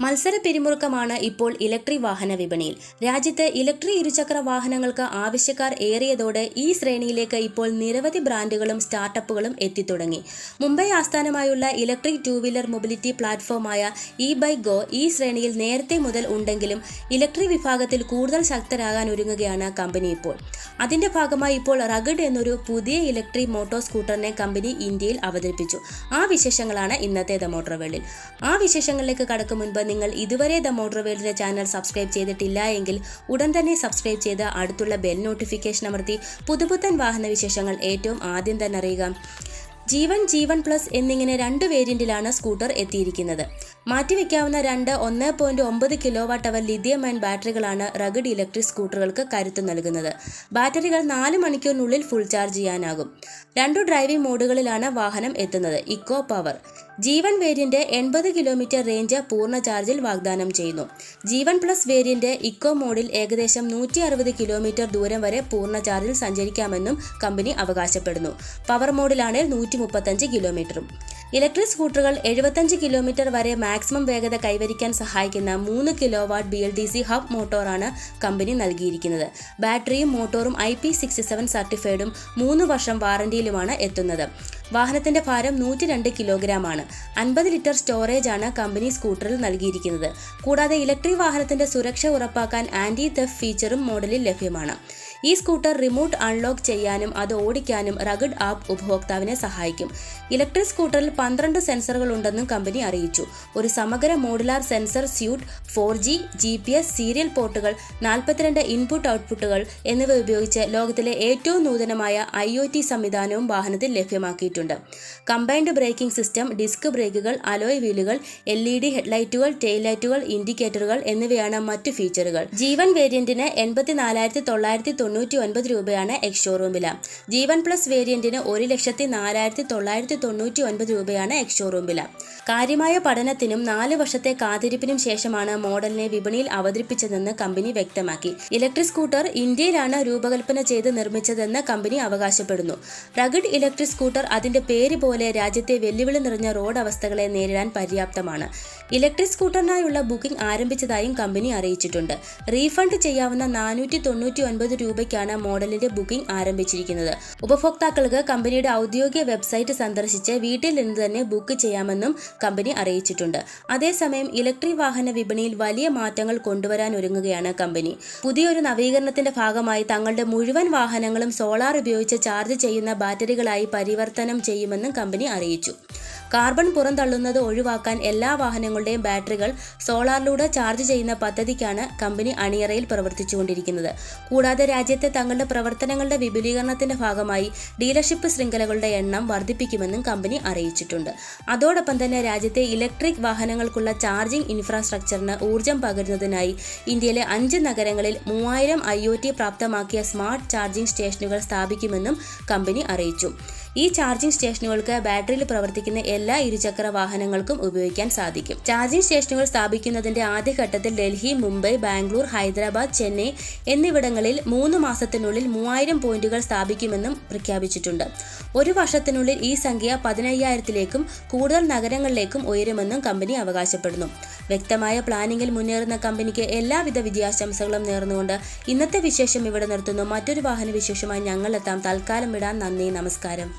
മത്സര പിരിമുറുക്കമാണ് ഇപ്പോൾ ഇലക്ട്രിക് വാഹന വിപണിയിൽ. രാജ്യത്ത് ഇലക്ട്രിക് ഇരുചക്ര വാഹനങ്ങൾക്ക് ആവശ്യക്കാർ ഏറിയതോടെ ഈ ശ്രേണിയിലേക്ക് ഇപ്പോൾ നിരവധി ബ്രാൻഡുകളും സ്റ്റാർട്ടപ്പുകളും എത്തിത്തുടങ്ങി. മുംബൈ ആസ്ഥാനമായുള്ള ഇലക്ട്രിക് ടൂ വീലർ മൊബിലിറ്റി പ്ലാറ്റ്ഫോമായ EBikeGo ഈ ശ്രേണിയിൽ നേരത്തെ മുതൽ ഉണ്ടെങ്കിലും ഇലക്ട്രിക് വിഭാഗത്തിൽ കൂടുതൽ ശക്തരാകാൻ ഒരുങ്ങുകയാണ് കമ്പനി ഇപ്പോൾ. അതിന്റെ ഭാഗമായി ഇപ്പോൾ റഗഡ് എന്നൊരു പുതിയ ഇലക്ട്രിക് മോട്ടോർ സ്കൂട്ടറിനെ കമ്പനി ഇന്ത്യയിൽ അവതരിപ്പിച്ചു. ആ വിശേഷങ്ങളാണ് ഇന്നത്തെ ദ മോട്ടോർ വേൾഡിൽ. ആ വിശേഷങ്ങളിലേക്ക് കടക്കും മുൻപ് നിങ്ങൾ ഇതുവരെ ദ മോട്ടോർ വേൾഡിന്റെ ചാനൽ സബ്സ്ക്രൈബ് ചെയ്തിട്ടില്ല എങ്കിൽ ഉടൻ തന്നെ സബ്സ്ക്രൈബ് ചെയ്ത് അടുത്തുള്ള ബെൽ നോട്ടിഫിക്കേഷൻ അമർത്തി പുതുപുത്തൻ വാഹന വിശേഷങ്ങൾ ഏറ്റവും ആദ്യം തന്നെ അറിയുക. ജീവൻ പ്ലസ് എന്നിങ്ങനെ 2 വേരിയന്റിലാണ് സ്കൂട്ടർ എത്തിയിരിക്കുന്നത്. മാറ്റിവെക്കാവുന്ന 1.9 kWh ലിഥിയം-അയൺ ബാറ്ററികളാണ് റഗഡ് ഇലക്ട്രിക് സ്കൂട്ടറുകൾക്ക് കരുത്ത് നൽകുന്നത്. ബാറ്ററികൾ 4 മണിക്കൂറിനുള്ളിൽ ഫുൾ ചാർജ് ചെയ്യാനാകും. 2 ഡ്രൈവിംഗ് മോഡുകളിലാണ് വാഹനം എത്തുന്നത്. ഇക്കോ പവർ ജീവൻ വേരിയന്റ് 80 കിലോമീറ്റർ റേഞ്ച് പൂർണ്ണ ചാർജിൽ വാഗ്ദാനം ചെയ്യുന്നു. ജീവൻ പ്ലസ് വേരിയന്റ് ഇക്കോ മോഡിൽ ഏകദേശം 160 കിലോമീറ്റർ ദൂരം വരെ പൂർണ്ണ ചാർജിൽ സഞ്ചരിക്കാമെന്നും കമ്പനി അവകാശപ്പെടുന്നു. പവർ മോഡിലാണെങ്കിൽ 135 കിലോമീറ്ററും. ഇലക്ട്രിക് സ്കൂട്ടറുകൾ 75 കിലോമീറ്റർ വരെ മാക്സിമം വേഗത കൈവരിക്കാൻ സഹായിക്കുന്ന 3 കിലോവാട്ട് BLDC ഹബ് മോട്ടോറാണ് കമ്പനി നൽകിയിരിക്കുന്നത്. ബാറ്ററിയും മോട്ടോറും IP67 സർട്ടിഫൈഡും 3 വർഷം വാറന്റിയിലുമാണ് എത്തുന്നത്. വാഹനത്തിന്റെ ഭാരം 102 കിലോഗ്രാം ആണ്. 50 ലിറ്റർ സ്റ്റോറേജ് ആണ് കമ്പനി സ്കൂട്ടറിൽ നൽകിയിരിക്കുന്നത്. കൂടാതെ ഇലക്ട്രിക് വാഹനത്തിന്റെ സുരക്ഷ ഉറപ്പാക്കാൻ ആന്റി തെഫ്റ്റ് ഫീച്ചറും മോഡലിൽ ലഭ്യമാണ്. ഈ സ്കൂട്ടർ റിമോട്ട് അൺലോക്ക് ചെയ്യാനും അത് ഓടിക്കാനും റഗഡ് ആപ്പ് ഉപഭോക്താവിനെ സഹായിക്കും. ഇലക്ട്രിക് സ്കൂട്ടറിൽ 12 സെൻസറുകൾ ഉണ്ടെന്നും കമ്പനി അറിയിച്ചു. ഒരു സമഗ്ര modular sensor suite, 4G, GPS, serial പോർട്ടുകൾ, 42 ഇൻപുട്ട് ഔട്ട്പുട്ടുകൾ എന്നിവ ഉപയോഗിച്ച് ലോകത്തിലെ ഏറ്റവും നൂതനമായ IoT സംവിധാനവും വാഹനത്തിൽ ലഭ്യമാക്കിയിട്ടുണ്ട്. കമ്പൈൻഡ് ബ്രേക്കിംഗ് സിസ്റ്റം, ഡിസ്ക് ബ്രേക്കുകൾ, അലോയ് വീലുകൾ, LED ഹെഡ്ലൈറ്റുകൾ, ടെയിൽ ലൈറ്റുകൾ, ഇൻഡിക്കേറ്ററുകൾ എന്നിവയാണ് മറ്റു ഫീച്ചറുകൾ. ജീവൻ വേരിയന്റിന് 84,999 രൂപയാണ് എക്സ് ഷോറൂം വില. ജീവൻ പ്ലസ് വേരിയന്റിന് 1,04,999 രൂപയാണ് എക്സ് ഷോറൂം വില. കാര്യമായ പഠനത്തിനും 4 വർഷത്തെ കാത്തിരിപ്പിനും ശേഷമാണ് മോഡലിനെ വിപണിയിൽ അവതരിപ്പിച്ചതെന്ന് കമ്പനി വ്യക്തമാക്കി. ഇലക്ട്രിക് സ്കൂട്ടർ ഇന്ത്യയിലാണ് രൂപകൽപ്പന ചെയ്ത് നിർമ്മിച്ചതെന്ന് കമ്പനി അവകാശപ്പെടുന്നു. റഗഡ് ഇലക്ട്രിക് സ്കൂട്ടർ അതിന്റെ പേര് പോലെ രാജ്യത്തെ വെല്ലുവിളി നിറഞ്ഞ റോഡ് അവസ്ഥകളെ നേരിടാൻ പര്യാപ്തമാണ്. ഇലക്ട്രിക് സ്കൂട്ടറിനായുള്ള ബുക്കിംഗ് ആരംഭിച്ചതായും കമ്പനി അറിയിച്ചിട്ടുണ്ട്. റീഫണ്ട് ചെയ്യാവുന്ന 499 രൂപയ്ക്കാണ് മോഡലിന്റെ ബുക്കിംഗ് ആരംഭിച്ചിരിക്കുന്നത്. ഉപഭോക്താക്കൾക്ക് കമ്പനിയുടെ ഔദ്യോഗിക വെബ്സൈറ്റ് സന്ദർശിച്ച് വീട്ടിൽ നിന്ന് തന്നെ ബുക്ക് ചെയ്യാമെന്നും കമ്പനി അറിയിച്ചിട്ടുണ്ട്. അതേസമയം ഇലക്ട്രിക് വാഹന വിപണിയിൽ വലിയ മാറ്റങ്ങൾ കൊണ്ടുവരാൻ ഒരുങ്ങുകയാണ് കമ്പനി. പുതിയൊരു നവീകരണത്തിന്റെ ഭാഗമായി തങ്ങളുടെ മുഴുവൻ വാഹനങ്ങളും സോളാർ ഉപയോഗിച്ച് ചാർജ് ചെയ്യുന്ന ബാറ്ററികളായി പരിവർത്തനം ചെയ്യുമെന്നും കമ്പനി അറിയിച്ചു. കാർബൺ പുറന്തള്ളുന്നത് ഒഴിവാക്കാൻ എല്ലാ വാഹനങ്ങളുടെയും ബാറ്ററികൾ സോളാറിലൂടെ ചാർജ് ചെയ്യുന്ന പദ്ധതിക്കാണ് കമ്പനി അണിയറയിൽ പ്രവർത്തിച്ചുകൊണ്ടിരിക്കുന്നത്. കൂടാതെ രാജ്യത്തെ തങ്ങളുടെ പ്രവർത്തനങ്ങളുടെ വിപുലീകരണത്തിന്റെ ഭാഗമായി ഡീലർഷിപ്പ് ശൃംഖലകളുടെ എണ്ണം വർദ്ധിപ്പിക്കുമെന്നും കമ്പനി അറിയിച്ചിട്ടുണ്ട്. അതോടൊപ്പം തന്നെ രാജ്യത്തെ ഇലക്ട്രിക് വാഹനങ്ങൾക്കുള്ള ചാർജിംഗ് ഇൻഫ്രാസ്ട്രക്ചറിന് ഊർജ്ജം പകരുന്നതിനായി ഇന്ത്യയിലെ 5 നഗരങ്ങളിൽ 3000 IoT പ്രാപ്തമാക്കിയ സ്മാർട്ട് ചാർജിംഗ് സ്റ്റേഷനുകൾ സ്ഥാപിക്കുമെന്നും കമ്പനി അറിയിച്ചു. ഈ ചാർജിംഗ് സ്റ്റേഷനുകൾക്ക് ബാറ്ററിയിൽ പ്രവർത്തിക്കുന്ന എല്ലാ ഇരുചക്ര വാഹനങ്ങൾക്കും ഉപയോഗിക്കാൻ സാധിക്കും. ചാർജിംഗ് സ്റ്റേഷനുകൾ സ്ഥാപിക്കുന്നതിന്റെ ആദ്യഘട്ടത്തിൽ ഡൽഹി, മുംബൈ, ബാംഗ്ലൂർ, ഹൈദരാബാദ്, ചെന്നൈ എന്നിവിടങ്ങളിൽ 3 മാസത്തിനുള്ളിൽ 3000 പോയിന്റുകൾ സ്ഥാപിക്കുമെന്നും പ്രഖ്യാപിച്ചിട്ടുണ്ട്. 1 വർഷത്തിനുള്ളിൽ ഈ സംഖ്യ 15,000ലേക്കും കൂടുതൽ നഗരങ്ങളിലേക്കും ഉയരുമെന്നും കമ്പനി അവകാശപ്പെടുന്നു. വ്യക്തമായ പ്ലാനിങ്ങിൽ മുന്നേറുന്ന കമ്പനിക്ക് എല്ലാവിധ വിജയാശംസകളും നേർന്നുകൊണ്ട് ഇന്നത്തെ വിശേഷം ഇവിടെ നിർത്തുന്നു. മറ്റൊരു വാഹന വിശേഷമായി ഞങ്ങൾ എത്താം. തൽക്കാലം വിടാൻ. നന്ദി, നമസ്കാരം.